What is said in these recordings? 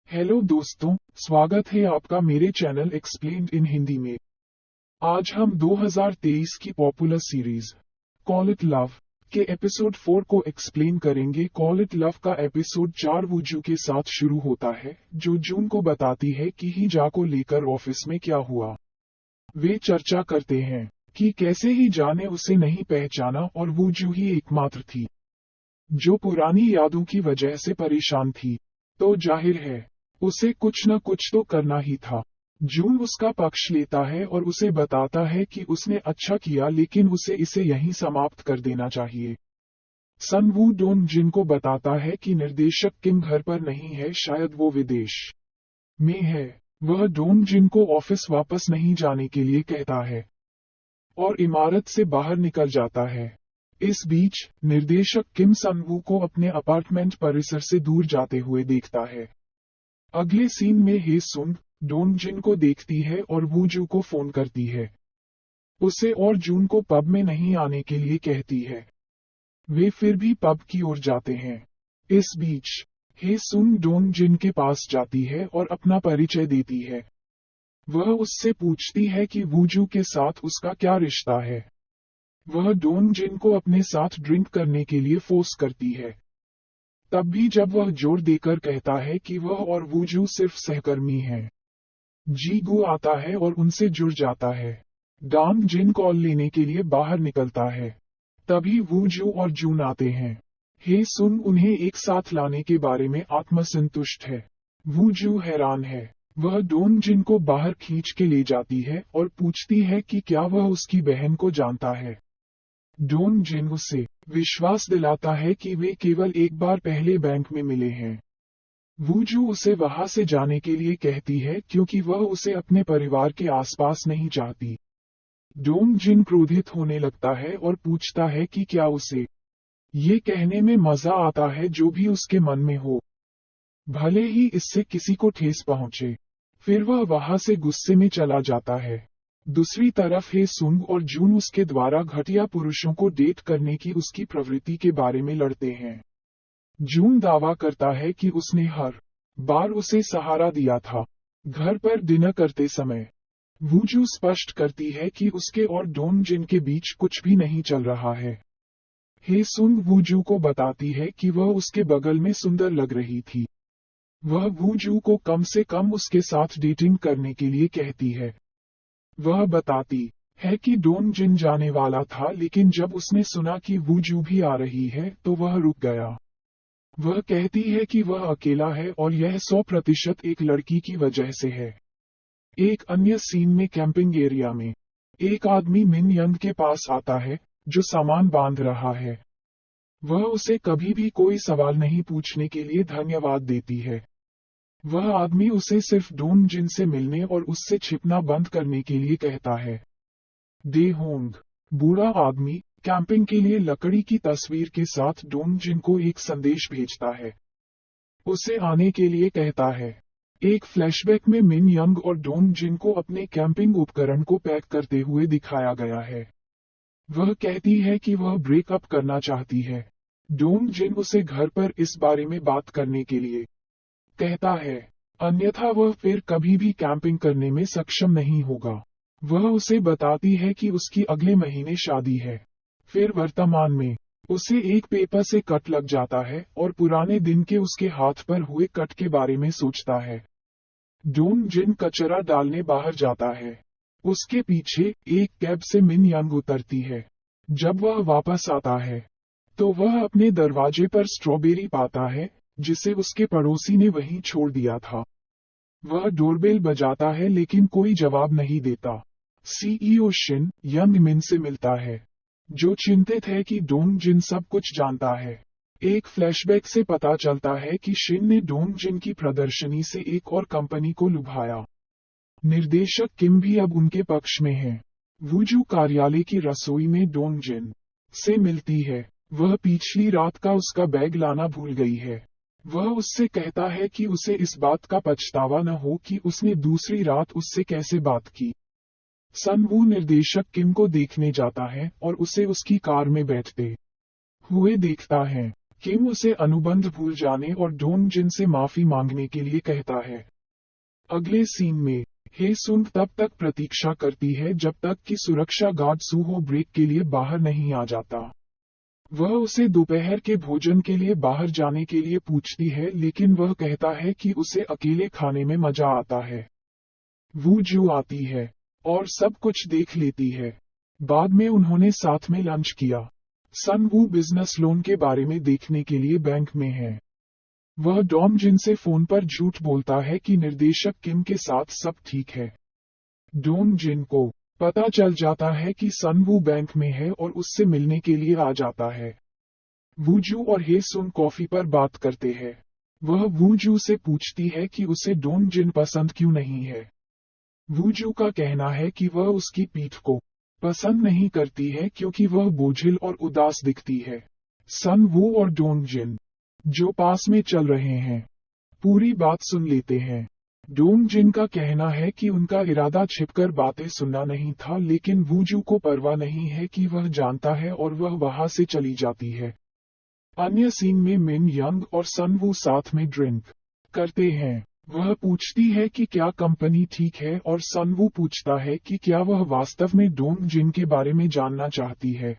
Hello दोस्तों, स्वागत है आपका मेरे चैनल एक्सप्लेन्ड इन हिंदी में। आज हम 2023 की popular series call it love के एपिसोड 4 को एक्सप्लेन करेंगे। कॉल इट लव का एपिसोड 4 वूजू के साथ शुरू होता है, जो जून को बताती है कि हिजा को लेकर ऑफिस में क्या हुआ। वे चर्चा करते हैं कि कैसे हिजा ने उसे नहीं पहचाना और वूजू ही एकमात्र थी जो पुरानी यादों की वजह से परेशान थी। तो जाहिर है उसे कुछ न कुछ तो करना ही था। जून उसका पक्ष लेता है और उसे बताता है कि उसने अच्छा किया, लेकिन उसे इसे यहीं समाप्त कर देना चाहिए। सन वू डोंग जिन को बताता है कि निर्देशक किम घर पर नहीं है, शायद वो विदेश में है। वह डोंग जिन को ऑफिस वापस नहीं जाने के लिए कहता है और इमारत से बाहर निकल जाता है। इस बीच निर्देशक किम सन वू को अपने अपार्टमेंट परिसर से दूर जाते हुए देखता है। अगले सीन में हे सुंग डोंग जिन को देखती है और वूजू को फोन करती है। उसे और जून को पब में नहीं आने के लिए कहती है। वे फिर भी पब की ओर जाते हैं। इस बीच हे सुंग डोंग जिन के पास जाती है और अपना परिचय देती है। वह उससे पूछती है कि वूजू के साथ उसका क्या रिश्ता है। वह डोंग जिन को अपने साथ ड्रिंक करने के लिए फोर्स करती है। तब भी जब वह जोर देकर कहता है कि वह और वूजू सिर्फ सहकर्मी हैं, जीगू आता है और उनसे जुड़ जाता है। डांग जिन कॉल लेने के लिए बाहर निकलता है। तभी वूजू और जून आते हैं। हे सुन उन्हें एक साथ लाने के बारे में आत्मसंतुष्ट है। वूजू हैरान है। वह डोंग जिन को बाहर खींच के ले जाती है और पूछती है कि क्या वह उसकी बहन को जानता है। डोंग जिन उसे विश्वास दिलाता है कि वे केवल एक बार पहले बैंक में मिले हैं। वूजू उसे वहां से जाने के लिए कहती है क्योंकि वह उसे अपने परिवार के आसपास नहीं चाहती। डोंग जिन क्रोधित होने लगता है और पूछता है कि क्या उसे ये कहने में मजा आता है जो भी उसके मन में हो, भले ही इससे किसी को ठेस पहुंचे। फिर वह वहां से गुस्से में चला जाता है। दूसरी तरफ हे सुंग और जून उसके द्वारा घटिया पुरुषों को डेट करने की उसकी प्रवृत्ति के बारे में लड़ते हैं। जून दावा करता है कि उसने हर बार उसे सहारा दिया था घर पर डिनर करते समय। वूजू स्पष्ट करती है कि उसके और डोंग जिन के बीच कुछ भी नहीं चल रहा है। हे सुंग वूजू को बताती है कि वह उसके बगल में सुंदर लग रही थी। वह वूजू को कम से कम उसके साथ डेटिंग करने के लिए कहती है। वह बताती है कि डोंग जिन जाने वाला था, लेकिन जब उसने सुना कि वूजू भी आ रही है तो वह रुक गया। वह कहती है कि वह अकेला है और यह 100% एक लड़की की वजह से है। एक अन्य सीन में कैंपिंग एरिया में एक आदमी मिन यंग के पास आता है जो सामान बांध रहा है। वह उसे कभी भी कोई सवाल नहीं पूछने के लिए धन्यवाद देती है। वह आदमी उसे सिर्फ डोंग जिन से मिलने और उससे छिपना बंद करने के लिए कहता है। डे होंग बूढ़ा आदमी कैंपिंग के लिए लकड़ी की तस्वीर के साथ डोंग जिन को एक संदेश भेजता है। उसे आने के लिए कहता है। एक फ्लैशबैक में मिन यंग और डोंग जिन को अपने कैंपिंग उपकरण को पैक करते हुए दिखाया गया है। वह कहती है कि वह ब्रेकअप करना चाहती है। डोंग जिन उसे घर पर इस बारे में बात करने के लिए कहता है, अन्यथा वह फिर कभी भी कैंपिंग करने में सक्षम नहीं होगा। वह उसे बताती है कि उसकी अगले महीने शादी है। फिर वर्तमान में उसे एक पेपर से कट लग जाता है और पुराने दिन के उसके हाथ पर हुए कट के बारे में सोचता है। डोंग जिन कचरा डालने बाहर जाता है। उसके पीछे एक कैब से मिन यंग उतरती है। जब वह वापस आता है तो वह अपने दरवाजे पर स्ट्रॉबेरी पाता है जिसे उसके पड़ोसी ने वहीं छोड़ दिया था। वह डोरबेल बजाता है लेकिन कोई जवाब नहीं देता। सीईओ शिन यंग मिन से मिलता है, जो चिंतित है कि डोंग जिन सब कुछ जानता है। एक फ्लैशबैक से पता चलता है कि शिन ने डोंग जिन की प्रदर्शनी से एक और कंपनी को लुभाया। निर्देशक किम भी अब उनके पक्ष में है। वूजू कार्यालय की रसोई में डोंग जिन से मिलती है। वह पिछली रात का उसका बैग लाना भूल गई है। वह उससे कहता है कि उसे इस बात का पछतावा न हो कि उसने दूसरी रात उससे कैसे बात की। सन वू निर्देशक किम को देखने जाता है और उसे उसकी कार में बैठते हुए देखता है। किम उसे अनुबंध भूल जाने और डोंग जिन से माफी मांगने के लिए कहता है। अगले सीन में हे सुंग तब तक प्रतीक्षा करती है जब तक कि सुरक्षा गार्ड सूहो ब्रेक के लिए बाहर नहीं आ जाता। वह उसे दोपहर के भोजन के लिए बाहर जाने के लिए पूछती है, लेकिन वह कहता है कि उसे अकेले खाने में मजा आता है। वू जू आती है और सब कुछ देख लेती है। बाद में उन्होंने साथ में लंच किया। सन वू बिजनेस लोन के बारे में देखने के लिए बैंक में है। वह डॉम जिन से फोन पर झूठ बोलता है कि निर्देशक किम के साथ सब ठीक है। डोंग जिन को पता चल जाता है कि सन वू बैंक में है और उससे मिलने के लिए आ जाता है। वूजू और हे सुन कॉफी पर बात करते हैं। वह वूजू से पूछती है कि उसे डोंग जिन पसंद क्यों नहीं है। वूजू का कहना है कि वह उसकी पीठ को पसंद नहीं करती है क्योंकि वह बोझिल और उदास दिखती है। सन वू और डोंग जिन जो पास में चल रहे हैं पूरी बात सुन लेते हैं। डोंग जिन का कहना है कि उनका इरादा छिपकर बातें सुनना नहीं था, लेकिन वूजू को परवाह नहीं है कि वह जानता है और वह वहां से चली जाती है। अन्य सीन में मिन यंग और सन वू साथ में ड्रिंक करते हैं। वह पूछती है कि क्या कंपनी ठीक है और सन वू पूछता है कि क्या वह वास्तव में डोंग जिन के बारे में जानना चाहती है।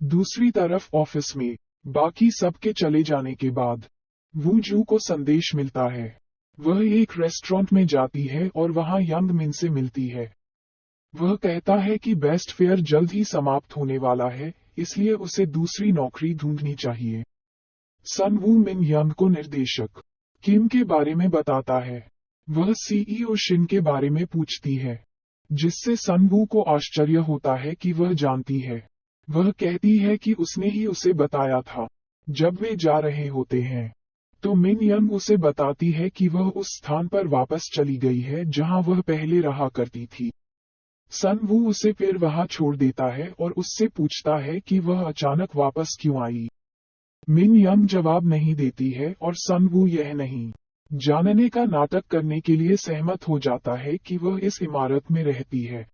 दूसरी तरफ ऑफिस में बाकी सबके चले जाने के बाद वूजू को संदेश मिलता है। वह एक रेस्टोरेंट में जाती है और वहां यंग मिन से मिलती है। वह कहता है कि बेस्ट फेयर जल्द ही समाप्त होने वाला है, इसलिए उसे दूसरी नौकरी ढूंढनी चाहिए। सन वू मिन यंग को निर्देशक किम के बारे में बताता है। वह सीईओ शिन के बारे में पूछती है, जिससे सन वू को आश्चर्य होता है कि वह जानती है। वह कहती है कि उसने ही उसे बताया था। जब वे जा रहे होते हैं तो मिन यंग उसे बताती है कि वह उस स्थान पर वापस चली गई है जहां वह पहले रहा करती थी। सन वू उसे फिर वहां छोड़ देता है और उससे पूछता है कि वह अचानक वापस क्यों आई। मिन यंग जवाब नहीं देती है और सन वू यह नहीं जानने का नाटक करने के लिए सहमत हो जाता है कि वह इस इमारत में रहती है।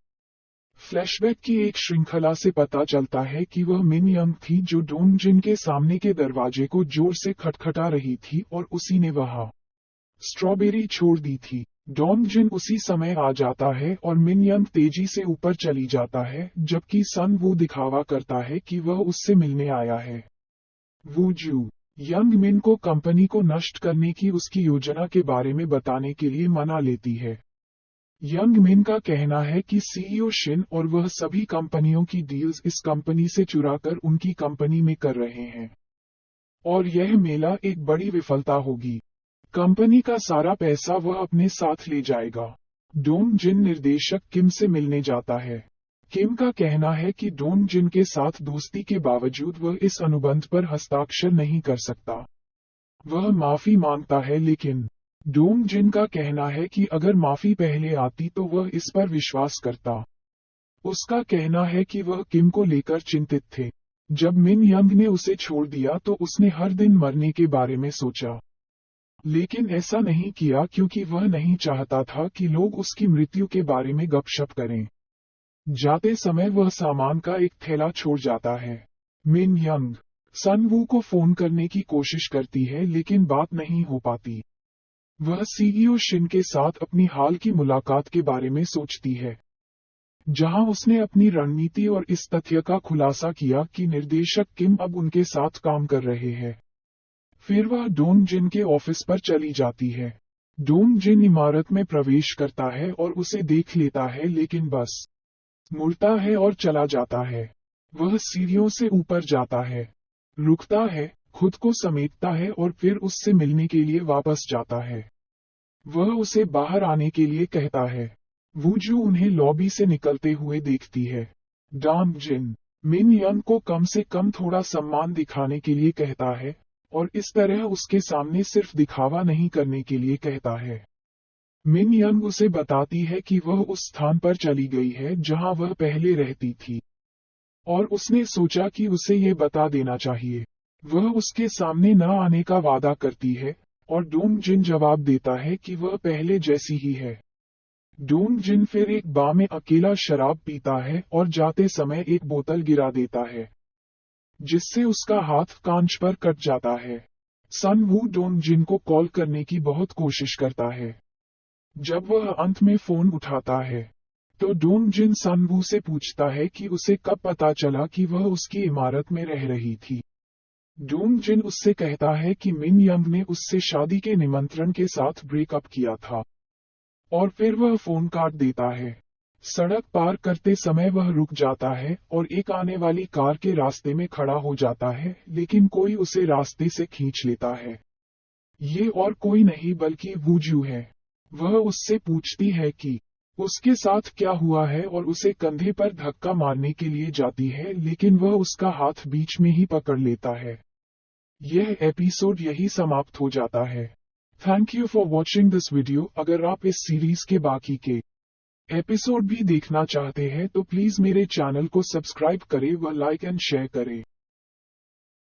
फ्लैशबैक की एक श्रृंखला से पता चलता है कि वह मिन यंग थी जो डोंग जिन के सामने के दरवाजे को जोर से खटखटा रही थी और उसी ने वहां स्ट्रॉबेरी छोड़ दी थी। डोंग जिन उसी समय आ जाता है और मिन यंग तेजी से ऊपर चली जाता है, जबकि सन वू दिखावा करता है कि वह उससे मिलने आया है। वूजू यंग मिन को कंपनी को नष्ट करने की उसकी योजना के बारे में बताने के लिए मना लेती है। यंग मिन का कहना है कि सीईओ शिन और वह सभी कंपनियों की डील्स इस कंपनी से चुराकर उनकी कंपनी में कर रहे हैं और यह मेला एक बड़ी विफलता होगी। कंपनी का सारा पैसा वह अपने साथ ले जाएगा। डोंग जिन निर्देशक किम से मिलने जाता है। किम का कहना है कि डोंग जिन के साथ दोस्ती के बावजूद वह इस अनुबंध पर हस्ताक्षर नहीं कर सकता। वह माफी मांगता है, लेकिन डोंग जिन का कहना है कि अगर माफी पहले आती तो वह इस पर विश्वास करता। उसका कहना है कि वह किम को लेकर चिंतित थे। जब मिन यंग ने उसे छोड़ दिया तो उसने हर दिन मरने के बारे में सोचा, लेकिन ऐसा नहीं किया क्योंकि वह नहीं चाहता था कि लोग उसकी मृत्यु के बारे में गपशप करें। जाते समय वह सामान का एक थैला छोड़ जाता है। मिन यंग सन वू को फोन करने की कोशिश करती है, लेकिन बात नहीं हो पाती। वह सीईओ शिन के साथ अपनी हाल की मुलाकात के बारे में सोचती है, जहां उसने अपनी रणनीति और इस तथ्य का खुलासा किया कि निर्देशक किम अब उनके साथ काम कर रहे हैं। फिर वह डोंग जिन के ऑफिस पर चली जाती है। डोंग जिन इमारत में प्रवेश करता है और उसे देख लेता है, लेकिन बस मुड़ता है और चला जाता है। वह सीढ़ियों से ऊपर जाता है, रुकता है, खुद को समेटता है और फिर उससे मिलने के लिए वापस जाता है। वह उसे बाहर आने के लिए कहता है। वूजू उन्हें लॉबी से निकलते हुए देखती है। डोंग जिन मिन यंग को कम से कम थोड़ा सम्मान दिखाने के लिए कहता है और इस तरह उसके सामने सिर्फ दिखावा नहीं करने के लिए कहता है। मिन यंग उसे बताती है कि वह उस स्थान पर चली गई है जहां वह पहले रहती थी और उसने सोचा कि उसे ये बता देना चाहिए। वह उसके सामने न आने का वादा करती है और डोंग जिन जवाब देता है कि वह पहले जैसी ही है। डोंग जिन फिर एक बार में अकेला शराब पीता है और जाते समय एक बोतल गिरा देता है। जिससे उसका हाथ कांच पर कट जाता है। सन वू डोंग जिन को कॉल करने की बहुत कोशिश करता है। जब वह अंत में फोन उठाता है, तो डोंग जिन सन वू से पूछता है कि उसे कब पता चला कि वह उसकी इमारत में रह रही थी। डोंग जिन उससे कहता है कि मिन यंग ने उससे शादी के निमंत्रण के साथ ब्रेकअप किया था, और फिर वह फोन काट देता है। सड़क पार करते समय वह रुक जाता है और एक आने वाली कार के रास्ते में खड़ा हो जाता है, लेकिन कोई उसे रास्ते से खींच लेता है। ये और कोई नहीं बल्कि वूजू है। वह उससे पूछती है कि उसके साथ क्या हुआ है और उसे कंधे पर धक्का मारने के लिए जाती है, लेकिन वह उसका हाथ बीच में ही पकड़ लेता है। यह एपिसोड यही समाप्त हो जाता है। Thank you for watching this video. अगर आप इस सीरीज के बाकी के एपिसोड भी देखना चाहते हैं तो प्लीज मेरे चैनल को सब्सक्राइब करें व लाइक एंड शेयर करें।